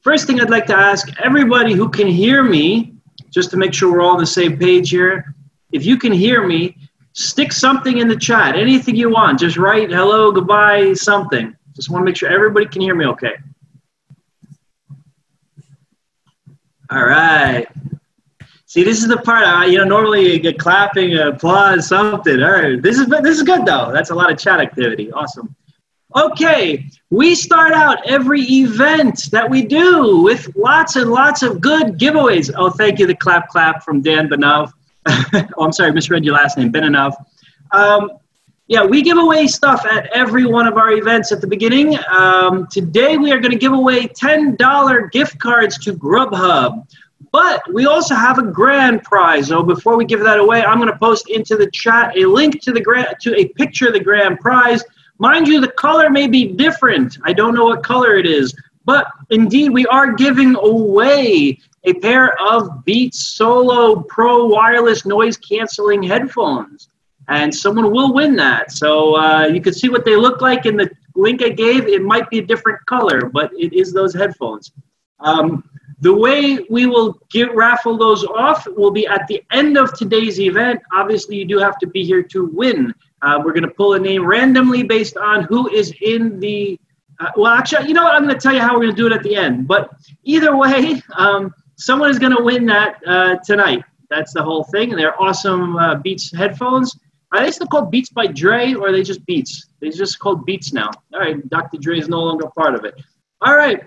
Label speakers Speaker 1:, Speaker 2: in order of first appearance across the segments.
Speaker 1: First thing I'd like to ask everybody who can hear me, just to make sure we're all on the same page here, if you can hear me, stick something in the chat, anything you want. Just write hello, goodbye, something. Just want to make sure everybody can hear me okay. All right. See, this is the part, normally you get clapping, applause, something. All right, this is good though. That's a lot of chat activity. Awesome. Okay, we start out every event that we do with lots and lots of good giveaways. Oh, thank you, the clap from Dan Benov. Oh, I'm sorry, misread your last name, Benanov. Yeah, we give away stuff at every one of our events at the beginning. Today we are going to give away $10 gift cards to Grubhub. But we also have a grand prize. So before we give that away, I'm going to post into the chat a link to a picture of the grand prize. Mind you, the color may be different. I don't know what color it is. But indeed, we are giving away a pair of Beats Solo Pro wireless noise canceling headphones. And someone will win that. So you can see what they look like in the link I gave. It might be a different color, but it is those headphones. The way we will raffle those off will be at the end of today's event. Obviously, you do have to be here to win. We're going to pull a name randomly based on who is in the well, actually, you know what? I'm going to tell you how we're going to do it at the end. But either way, someone is going to win that tonight. That's the whole thing. And they're awesome Beats headphones. Are they still called Beats by Dre, or are they just Beats? They're just called Beats now. All right, Dr. Dre is no longer part of it. All right.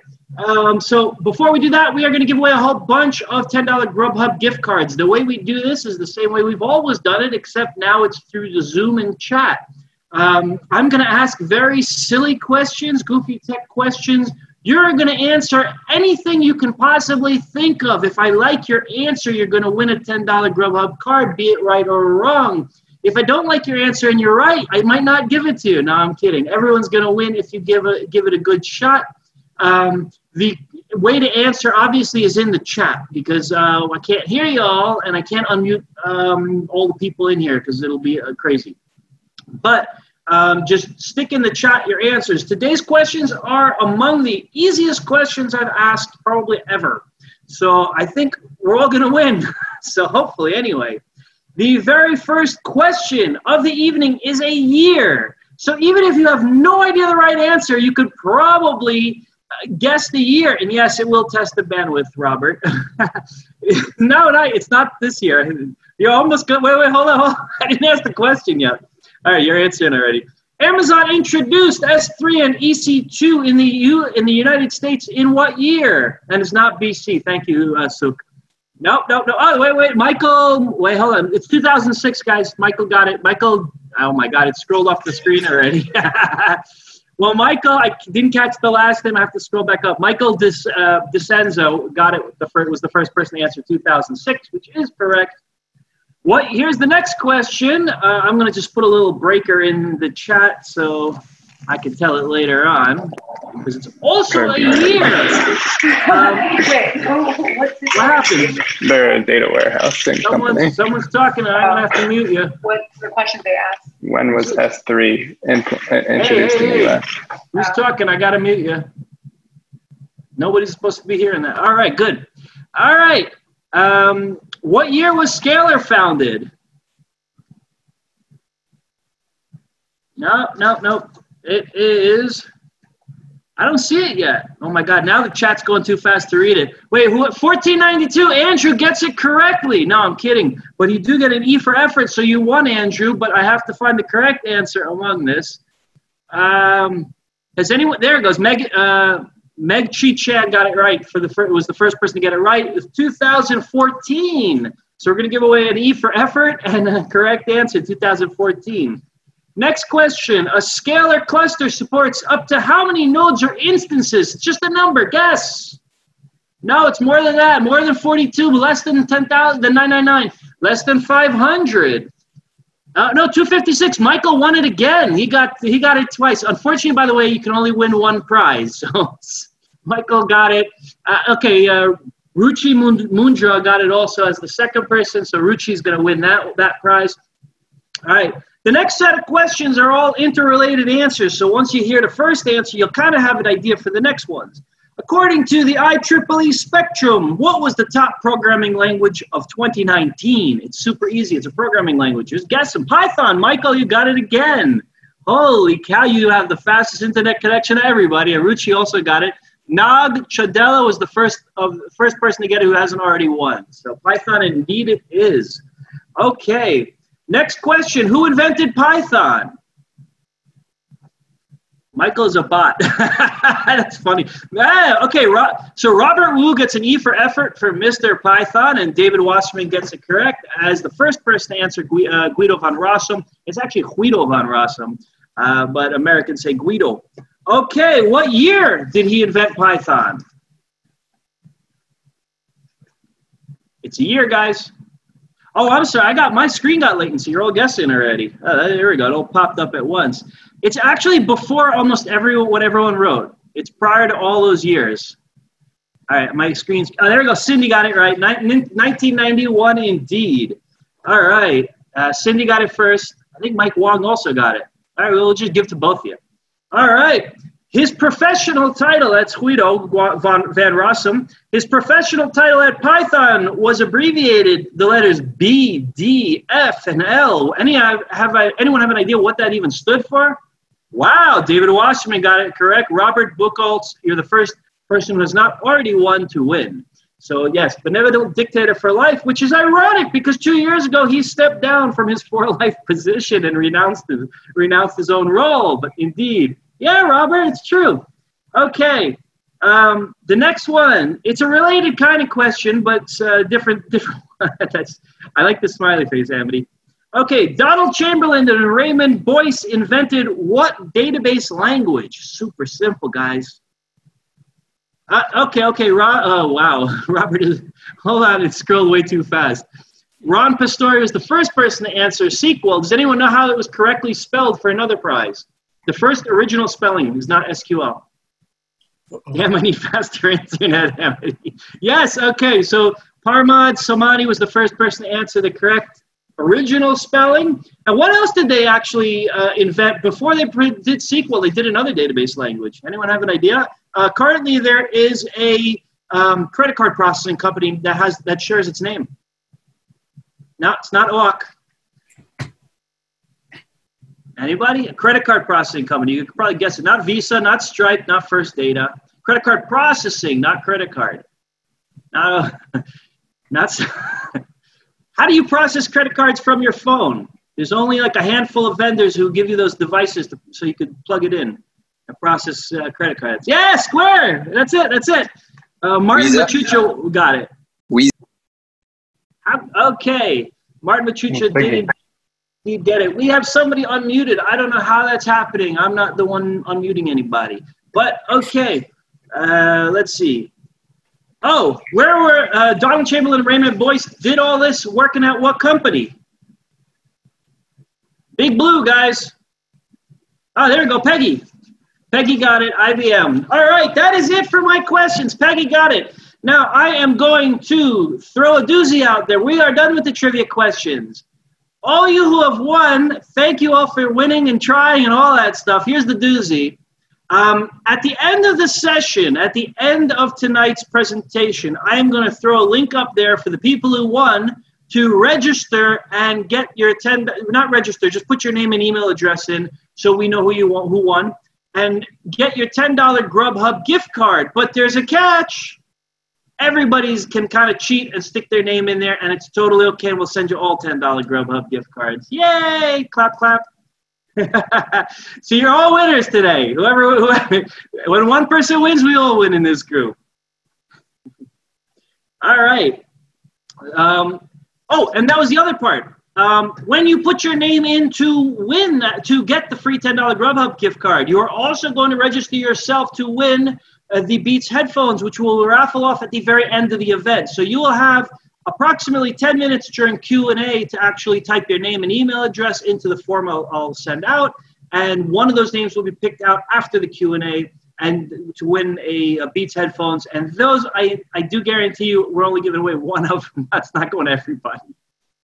Speaker 1: So before we do that, we are going to give away a whole bunch of $10 Grubhub gift cards. The way we do this is the same way we've always done it, except now it's through the Zoom and chat. I'm going to ask very silly questions, goofy tech questions. You're going to answer anything you can possibly think of. If I like your answer, you're going to win a $10 Grubhub card, be it right or wrong. If I don't like your answer and you're right, I might not give it to you. No, I'm kidding. Everyone's going to win if you give it a good shot. The way to answer, obviously, is in the chat, because I can't hear you all, and I can't unmute all the people in here because it'll be crazy. But just stick in the chat your answers. Today's questions are among the easiest questions I've asked probably ever. So I think we're all going to win. So hopefully, anyway. The very first question of the evening is a year. So even if you have no idea the right answer, you could probably guess the year. And yes, it will test the bandwidth, Robert. No, it's not this year. You almost got, wait, hold on. I didn't ask the question yet. All right, you're answering already. Amazon introduced S3 and EC2 in the United States in what year? And it's not BC. Thank you, Suk. No. Oh, wait. Michael, wait, hold on. It's 2006, guys. Michael got it. Michael, oh my God, it scrolled off the screen already. Well, Michael, I didn't catch the last name. I have to scroll back up. Michael DeCenzo got it. Was the first person to answer 2006, which is correct. Here's the next question. I'm going to just put a little breaker in the chat so I can tell it later on, because it's also a year. What happened?
Speaker 2: They're a data warehousing company.
Speaker 1: Someone's talking, and I'm going to have to mute you.
Speaker 3: What's the question they asked?
Speaker 2: When was S3 introduced in the US?
Speaker 1: Who's talking? I got to mute you. Nobody's supposed to be hearing that. All right, good. All right. What year was Scalar founded? No. It is, I don't see it yet. Oh my God, now the chat's going too fast to read it. Wait, 1492, Andrew gets it correctly. No, I'm kidding. But you do get an E for effort, so you won, Andrew, but I have to find the correct answer among this. Has anyone, there it goes, Meg Chi Chan got it right. Was the first person to get it right. It was 2014. So we're gonna give away an E for effort and a correct answer, 2014. Next question, a scalar cluster supports up to how many nodes or instances? It's just a number, guess. No, it's more than that, more than 42, less than 10,000, than 999, less than 500. No, 256, Michael won it again. He got it twice. Unfortunately, by the way, you can only win one prize. So Michael got it. Okay, Ruchi Mundra got it also as the second person, so Ruchi's gonna win that prize. All right. The next set of questions are all interrelated answers, so once you hear the first answer, you'll kind of have an idea for the next ones. According to the IEEE Spectrum, what was the top programming language of 2019? It's super easy. It's a programming language. Just guess them. Python. Michael, you got it again. Holy cow, you have the fastest internet connection of everybody. Aruchi also got it. Nag Chodella was the first person to get it who hasn't already won. So Python, indeed it is. Okay. Next question. Who invented Python? Michael is a bot. That's funny. Okay, so Robert Wu gets an E for effort for Mr. Python, and David Wasserman gets it correct as the first person to answer Guido van Rossum. It's actually Guido van Rossum, but Americans say Guido. Okay, what year did he invent Python? It's a year, guys. Oh, I'm sorry. My screen got latency. You're all guessing already. There we go. It all popped up at once. It's actually before almost what everyone wrote. It's prior to all those years. All right, my screen's. Oh, there we go. Cindy got it right. 1991, indeed. All right. Cindy got it first. I think Mike Wong also got it. All right, we'll just give to both of you. All right. His professional title, that's Guido van Rossum, his professional title at Python was abbreviated the letters B, D, F, and L. Anyone have an idea what that even stood for? Wow, David Wasserman got it correct. Robert Buchholz, you're the first person who has not already won to win. So yes, benevolent dictator for life, which is ironic because 2 years ago he stepped down from his for-life position and renounced his own role. But indeed, yeah, Robert, it's true. Okay, the next one. It's a related kind of question, but different. I like the smiley face, Amity. Okay, Donald Chamberlin and Raymond Boyce invented what database language? Super simple, guys. Okay. Oh, wow. Robert is. Hold on, it scrolled way too fast. Ron Pastori was the first person to answer SQL. Does anyone know how it was correctly spelled for another prize? The first original spelling is not SQL. Yeah, I need faster internet. Yes, okay. So Parmad Somani was the first person to answer the correct original spelling. And what else did they actually invent before they did SQL? They did another database language. Anyone have an idea? Currently, there is a credit card processing company that shares its name. No, it's not OAK. Anybody? A credit card processing company. You could probably guess it. Not Visa, not Stripe, not First Data. Credit card processing, not credit card. Not how do you process credit cards from your phone? There's only like a handful of vendors who give you those devices so you could plug it in and process credit cards. Yeah, Square. That's it. Martin Machucha got it. Okay. Martin Machucha didn't get it. We have somebody unmuted. I don't know how that's happening. I'm not the one unmuting anybody. But okay. Let's see. Oh, where were Donald Chamberlin and Raymond Boyce did all this working at what company? Big Blue, guys. Oh, there we go, Peggy. Peggy got it, IBM. All right, that is it for my questions. Peggy got it. Now, I am going to throw a doozy out there. We are done with the trivia questions. All you who have won, thank you all for winning and trying and all that stuff. Here's the doozy. At the end of the session, at the end of tonight's presentation, I am going to throw a link up there for the people who won to register and get your not register, just put your name and email address in so we know who won, and get your $10 Grubhub gift card. But there's a catch. Everybody can kind of cheat and stick their name in there, and it's totally okay. We'll send you all $10 Grubhub gift cards. Yay! Clap, clap. So you're all winners today. Whoever, when one person wins, we all win in this group. All right. Oh, and that was the other part. When you put your name in to get the free $10 Grubhub gift card, you are also going to register yourself to win the Beats headphones, which we'll raffle off at the very end of the event. So you will have approximately 10 minutes during Q&A to actually type your name and email address into the form I'll send out. And one of those names will be picked out after the Q&A and to win a Beats headphones. And those, I do guarantee you, we're only giving away one of them. That's not going to everybody.